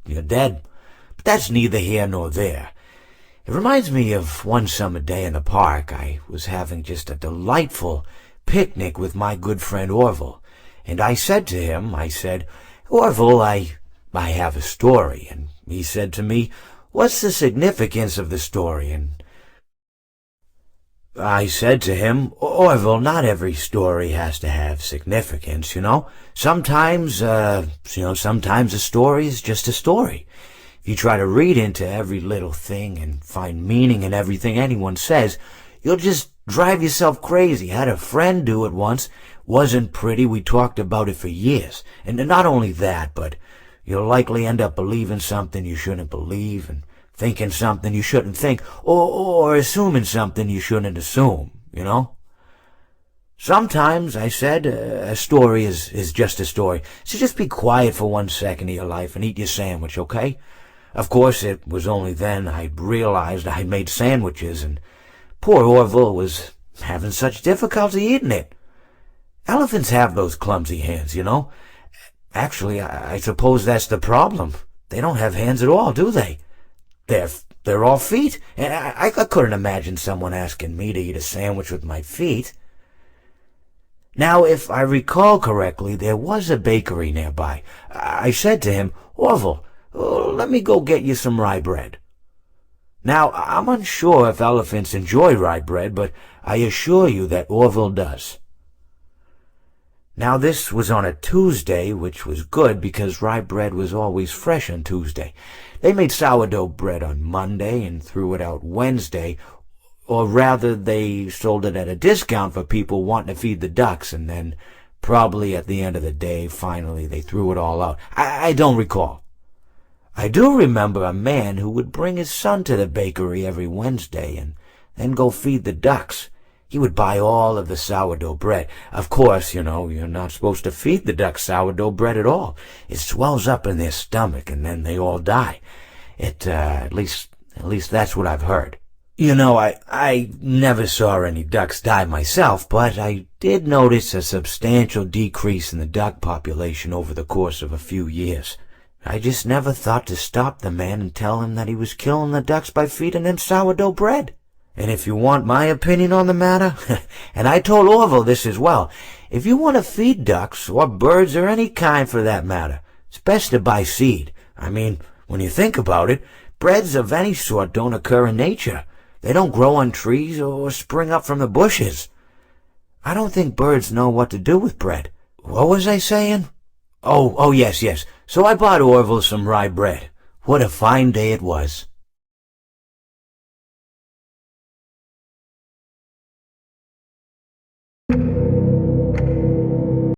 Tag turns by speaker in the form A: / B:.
A: you're dead. But that's neither here nor there. It reminds me of one summer day in the park. I was having just a delightful picnic with my good friend Orville, and I said to him, Orville, I have a story. And he said to me, what's the significance of the story? And I said to him, Orville, not every story has to have significance, Sometimes a story is just a story. If you try to read into every little thing and find meaning in everything anyone says, you'll just drive yourself crazy. Had a friend do it once. Wasn't pretty. We talked about it for years. And not only that, but you'll likely end up believing something you shouldn't believe, and thinking something you shouldn't think, or assuming something you shouldn't assume, Sometimes, I said, a story is just a story. So just be quiet for 1 second of your life and eat your sandwich, okay? Of course, it was only then I realized I'd made sandwiches, and poor Orville was having such difficulty eating it. Elephants have those clumsy hands, Actually, I suppose that's the problem. They don't have hands at all, do they? They're all feet, and I couldn't imagine someone asking me to eat a sandwich with my feet. Now, if I recall correctly, there was a bakery nearby. I said to him, Orville, let me go get you some rye bread. Now, I'm unsure if elephants enjoy rye bread, but I assure you that Orville does. Now, this was on a Tuesday, which was good because rye bread was always fresh on Tuesday. They made sourdough bread on Monday and threw it out Wednesday, or rather they sold it at a discount for people wanting to feed the ducks, and then probably at the end of the day, finally, they threw it all out. I don't recall. I do remember a man who would bring his son to the bakery every Wednesday and then go feed the ducks. He would buy all of the sourdough bread. Of course, you're not supposed to feed the ducks sourdough bread at all. It swells up in their stomach and then they all die. At least that's what I've heard. I never saw any ducks die myself, but I did notice a substantial decrease in the duck population over the course of a few years. I just never thought to stop the man and tell him that he was killing the ducks by feeding them sourdough bread. And if you want my opinion on the matter, and I told Orville this as well, if you want to feed ducks, or birds, or any kind for that matter, it's best to buy seed. I mean, when you think about it, breads of any sort don't occur in nature. They don't grow on trees or spring up from the bushes. I don't think birds know what to do with bread. What was I saying? Oh, yes. So I bought Orville some rye bread. What a fine day it was.